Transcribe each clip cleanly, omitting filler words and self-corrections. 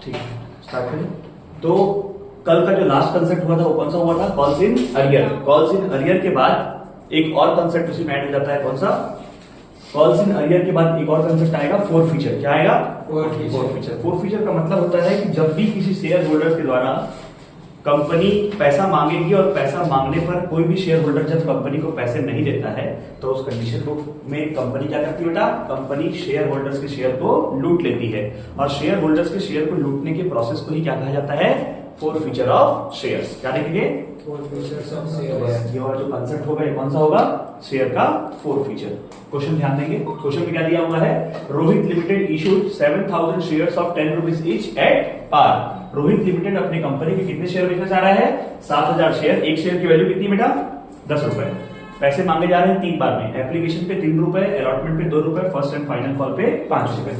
ठीक है, स्टार्ट करें। तो कल का जो लास्ट कंसेप्ट हुआ था वो कौन सा हुआ था? Calls in arrear. Calls in arrear के बाद एक और कंसेप्ट उसी में ऐड हो जाता है, कौन सा? कॉल्स इन अरियर के बाद एक और कंसेप्ट आएगा, फोर फीचर। क्या आएगा? Four feature. फोर फीचर का मतलब होता है कि जब भी किसी शेयर होल्डर के द्वारा कंपनी पैसा मांगेगी और पैसा मांगने पर कोई भी शेयर होल्डर जब कंपनी को पैसे नहीं देता है तो उस कंडीशन को में कंपनी क्या करती है बेटा? कंपनी शेयर होल्डर्स के शेयर को लूट लेती है, और शेयर होल्डर्स के शेयर को लूटने के प्रोसेस को ही क्या कहा जाता है? Four feature of shares. क्या देखेंगे? Four features of shares. ये वाला जो कंसेप्ट होगा ये कौन सा होगा? शेयर का फोर फीचर। क्वेश्चन ध्यान देंगे, क्वेश्चन में क्या दिया हुआ है? Rohit limited issued 7000 shares of 10 rupees each at par. Rohit limited अपनी कंपनी के कितने शेयर बेचना चाह रहा है? 7000 शेयर। एक शेयर की वैल्यू कितनी बेटा? 10 रुपए। पैसे मांगे जा रहे हैं 3 बार में। एप्लीकेशन पे 3 रुपए, अलॉटमेंट पे 2 रुपए, फर्स्ट एंड फाइनल कॉल पे 5 रुपए।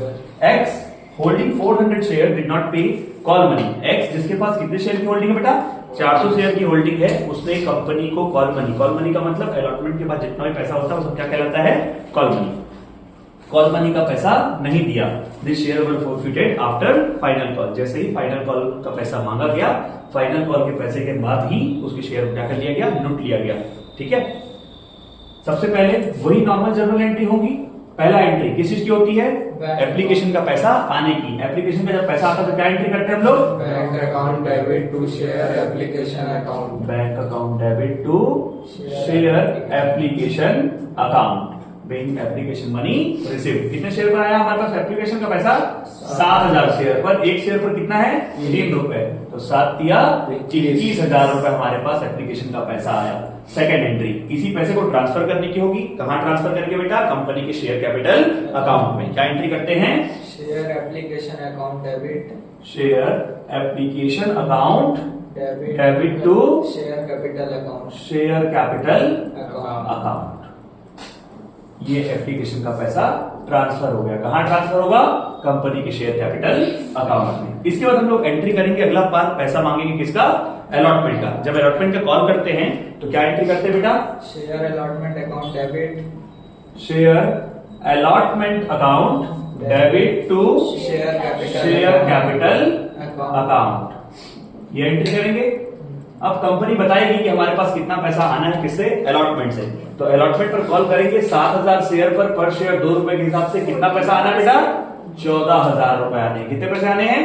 X holding 400 share did not पे कॉल मनी। एक्स जिसके पास कितने शेयर की होल्डिंग है बेटा? 400 शेयर की होल्डिंग है, उसने कंपनी को कॉल मनी, कॉल मनी का मतलब अलॉटमेंट के बाद जितना भी पैसा होता है वो सब क्या कहलाता है? Call money. कॉल मनी का पैसा नहीं दिया। This share were forfeited after final call. जैसे ही फाइनल कॉल का पैसा मांगा गया, फाइनल कॉल के पैसे के बाद ही उसके शेयर को क्या कर लिया गया? लूट लिया गया। ठीक है, सबसे पहले वही नॉर्मल जर्नल एंट्री होगी। पहला एंट्री किस चीज की होती है? एप्लीकेशन का पैसा आने की। एप्लीकेशन में जब पैसा आता है तो क्या एंट्री करते हैं हम लोग? Bank account debit to share application account. Bank account debit to share application account. Bank application money receive. कितने शेयर पर आया हमारे पास एप्लीकेशन का पैसा? 7000 शेयर पर। एक शेयर पर कितना है? 3 रुपए। तो 7 या 21,000 रुपए हमारे पास एप्लीकेशन का पैसा आया। सेकेंड एंट्री, इसी पैसे को ट्रांसफर करने की होगी। कहां ट्रांसफर करेंगे बेटा? कंपनी के शेयर कैपिटल अकाउंट में। क्या एंट्री करते हैं? Share application account debit. Share application account debit to share capital account. Share capital account. Account. ये एप्लीकेशन का पैसा ट्रांसफर हो गया। कहां ट्रांसफर होगा? कंपनी के शेयर कैपिटल अकाउंट में। इसके बाद हम लोग एंट्री करेंगे, अगला पार्ट पैसा मांगेंगे किसका? अलॉटमेंट का। जब अलॉटमेंट का कॉल करते हैं तो क्या एंट्री करते हैं बेटा? Share allotment account debit. Share allotment account debit to share capital account. ये एंट्री करेंगे। अब कंपनी बताएगी कि हमारे पास कितना पैसा आना है, किससे? अलॉटमेंट से। तो अलॉटमेंट पर कॉल करेंगे। 7000 शेयर पर शेयर 2 रुपए के हिसाब से कितना पैसा आना है बेटा? 14000 रुपए आने हैं। कितने पैसे आने हैं?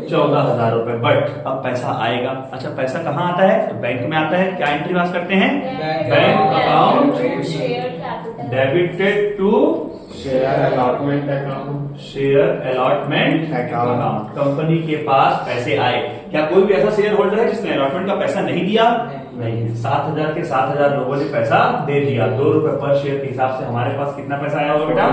14000 रुपए। बट अब पैसा आएगा। अच्छा, पैसा कहाँ आता है? तो बैंक में आता है। क्या एंट्री पास करते हैं? Bank account debited to share allotment account. Share allotment account. Company के पास पैसे आए। क्या कोई भी ऐसा शेयर होल्डर है जिसने अलॉटमेंट का पैसा नहीं दिया? नहीं है। 7000 के 7000 लोगों ने पैसा दे दिया। 2 रुपए पर शेयर के हिसाब से हमारे पास कितना पैसा आया होगा बेटा?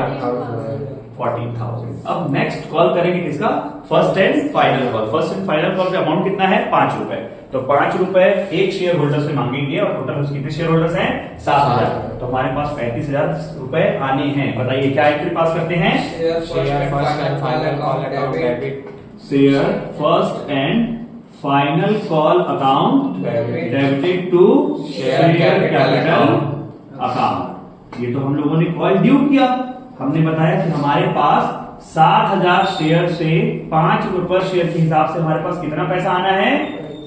14,000। अब नेक्स्ट कॉल करेंगे किसका? First and final call. First and final call का अमाउंट कितना है? 5 रुपए। तो 5 रुपए एक शेयर होल्डर से मांगेंगे, और टोटल कितने शेयर होल्डर्स हैं? 7000। तो हमारे पास 35,000 रुपए आने हैं। बताइए क्या एंट्री पास करते हैं? Share first and final call debit. Share first and final call account debited to share capital account. ये तो हम लोगों ने कॉल ड्यू किया। हमने बताया कि हमारे पास 7000 शेयर से 5 रुपए पर शेयर के हिसाब से हमारे पास कितना पैसा आना है?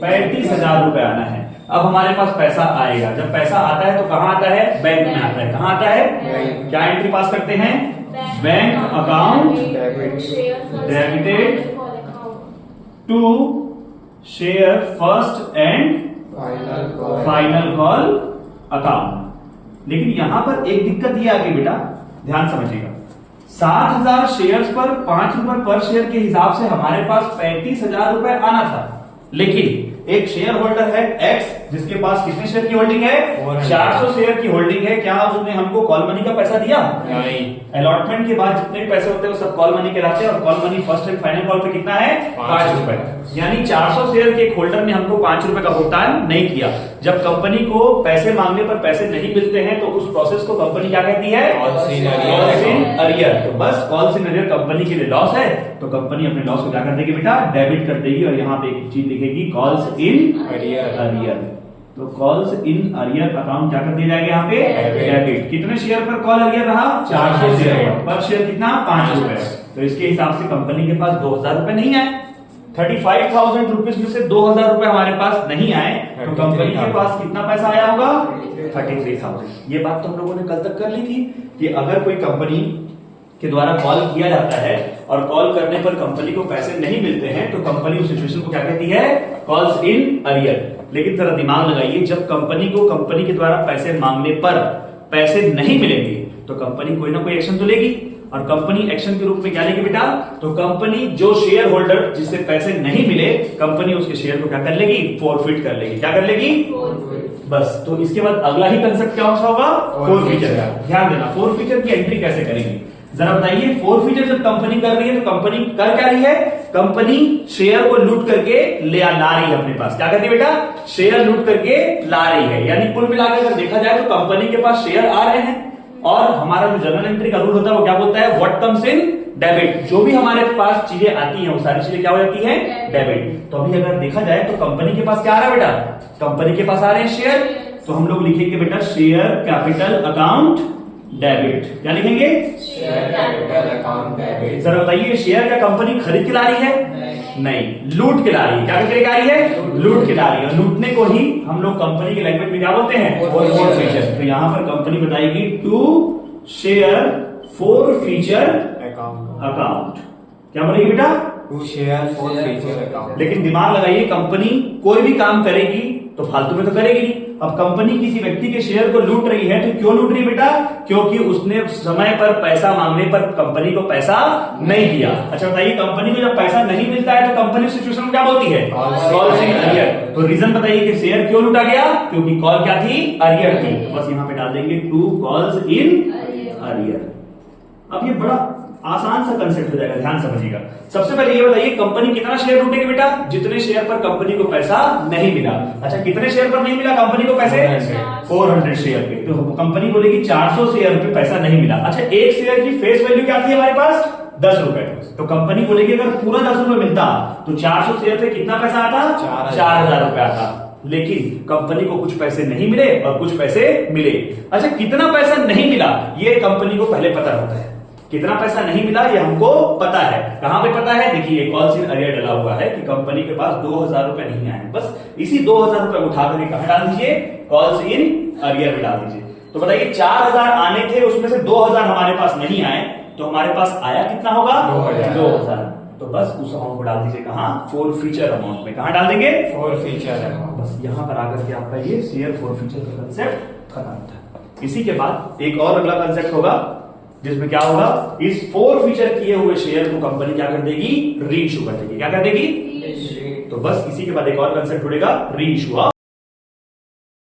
35,000 रुपए आना है। अब हमारे पास पैसा आएगा। जब पैसा आता है तो कहां आता है? बैंक में आता है। कहां आता है? क्या एंट्री पास करते हैं? Bank account debited to share first and final call account. लेकिन यहां पर एक दिक्कत ये आ गई बेटा, ध्यान समझिएगा। 7000 शेयर्स पर 5 रुपए पर शेयर के हिसाब से हमारे पास 35,000 रुपए आना था। लेकिन एक शेयर होल्डर है एक्स, जिसके पास कितने शेयर की होल्डिंग है? 400 शेयर की होल्डिंग है। क्या उसने हमको कॉल मनी का पैसा दिया? नहीं। अलॉटमेंट के बाद जितने भी पैसे होते हैं वो सब कॉल मनी कहलाते हैं, और call money first and final call पे कितना है? 5 रुपए। यानी 400 शेयर के एक होल्डर ने हमको 5 रुपए का भुगतान नहीं किया। जब कंपनी को पैसे मांगने पर पैसे नहीं मिलते हैं तो उस प्रोसेस को कंपनी क्या कहती है? Calls in arrear. तो बस कॉल्स इन अरियर कंपनी के लिए लॉस है, तो कंपनी अपने लॉस को क्या कर देगी बेटा? डेबिट कर देगी। और यहाँ पे एक चीज लिखेगी, कॉल्स इन अरियर। तो कॉल्स इन अरियर अकाउंट क्या कर दिया जाएगा यहाँ पे? डेबिट। कितने शेयर पर कॉल अरियर रहा? 400 शेयर पर शेयर कितना? 5 रुपए। तो इसके हिसाब से कंपनी के पास 2000 रुपए नहीं आए। 35,000 रुपीज में से 2,000 रुपए हमारे पास नहीं आए, तो कंपनी के पास कितना पैसा आया होगा? 33,000। ये बात तो हम लोगों ने कल तक कर ली थी कि अगर कोई कंपनी के द्वारा कॉल किया जाता है और कॉल करने पर कंपनी को पैसे नहीं मिलते हैं तो कंपनी उस सिचुएशन को क्या कहती है? Calls in arrear. लेकिन जरा दिमाग लगाइए, जब कंपनी को कंपनी के द्वारा पैसे मांगने पर पैसे नहीं मिलेंगे तो कंपनी कोई ना कोई एक्शन तो लेगी, और कंपनी एक्शन के रूप में क्या लेगी बेटा? तो कंपनी जो शेयर होल्डर जिससे पैसे नहीं मिले, कंपनी उसके शेयर को क्या कर लेगी? फोरफिट कर लेगी। क्या कर लेगी? बस। तो इसके बाद अगला ही कंसेप्ट क्या होगा? फोरफीचर का। ध्यान देना, फोरफीचर की एंट्री कैसे करेंगे जरा बताइए। फोरफीचर जब कंपनी कर रही है तो कंपनी कर क्या रही है? कंपनी शेयर को लूट करके ला रही है अपने पास। क्या कर रही है बेटा? शेयर लूट करके ला रही है। यानी कुल मिलाकर अगर देखा जाए तो कंपनी के पास शेयर आ रहे हैं, और हमारा जो जर्नल एंट्री का रूल होता है वो क्या बोलता है? What comes in debit. जो भी हमारे पास चीजें आती हैं वो सारी चीजें क्या हो जाती हैं? डेबिट। तो अभी अगर देखा जाए तो कंपनी के पास क्या आ रहा है बेटा? कंपनी के पास आ रहे हैं शेयर, तो हम लोग लिखेंगे बेटा शेयर कैपिटल अकाउंट डेबिट। क्या लिखेंगे? Share capital account debit. जरा बताइए, शेयर क्या कंपनी खरीद के ला रही है? नहीं, लूट के ला रही है। क्या करके ला रही है? लूट के ला रही है। लूटने को ही हम लोग कंपनी की लैंग्वेज में क्या बोलते हैं? फोरफीचर। तो यहां पर कंपनी बताएगी टू शेयर फोरफीचर अकाउंट। क्या बोलेगी बेटा? To share forfeiture account. लेकिन दिमाग लगाइए, कंपनी कोई भी काम करेगी तो फालतू में तो करेगी नहीं। अब कंपनी किसी व्यक्ति के शेयर को लूट रही है तो क्यों लूट रही है बेटा? क्योंकि उसने समय पर पैसा मांगने पर कंपनी को पैसा नहीं दिया। अच्छा बताइए, कंपनी को जब पैसा नहीं मिलता है तो कंपनी सिचुएशन में क्या बोलती है? Calls in arrear. तो रीजन बताइए कि शेयर क्यों लूटा गया? क्योंकि कॉल क्या थी? अरियर थी। बस यहां पे डाल देंगे टू कॉल्स इन अरियर। अब ये बड़ा आसान सा कंसेप्ट हो जाएगा, ध्यान समझिएगा। सबसे पहले ये बताइए, कंपनी कितना शेयर लूटेगी बेटा? जितने शेयर पर कंपनी को पैसा नहीं मिला। अच्छा, कितने शेयर पर नहीं मिला कंपनी को पैसे? 400 शेयर पे। तो कंपनी बोलेगी 400 शेयर पे पैसा नहीं मिला। अच्छा, एक शेयर की फेस वैल्यू क्या थी हमारे पास? 10 रुपए। तो कंपनी बोलेगी अगर पूरा 10 रुपए मिलता तो 400 शेयर पे कितना पैसा आता? 4,000 रुपए आता। लेकिन कंपनी को कुछ पैसे नहीं मिले और कुछ पैसे मिले। अच्छा, कितना पैसा नहीं मिला ये कंपनी को पहले पता होता है। कितना पैसा नहीं मिला ये हमको पता है। कहां पे पता है? देखिए, कॉल्स इन अरियर डला हुआ है कि कंपनी के पास 2,000 रुपए नहीं आए। बस इसी 2,000 रुपए उठा करके कहां डाल दीजिए? कॉल्स इन अरियर में डाल दीजिए। तो बताइए, 4,000 आने थे, उसमें से 2,000 हमारे पास नहीं आए, तो हमारे पास आया कितना होगा? 2,000। तो बस उस अमाउंट को डाल दीजिए कहां? फोरफीचर अमाउंट में। कहां डाल देंगे? Forfeiture amount. बस यहां पर आकर के आपका ये शेयर फोरफीचर का कंसेप्ट खत्म होता है। इसी के बाद एक और अगला कंसेप्ट होगा जिसमें क्या होगा? इस फोरफीचर किए हुए शेयर को कंपनी क्या कर देगी? री इशू कर देगी। क्या कर देगी? तो बस इसी के बाद एक और कंसेप्ट जुड़ेगा, री इशू।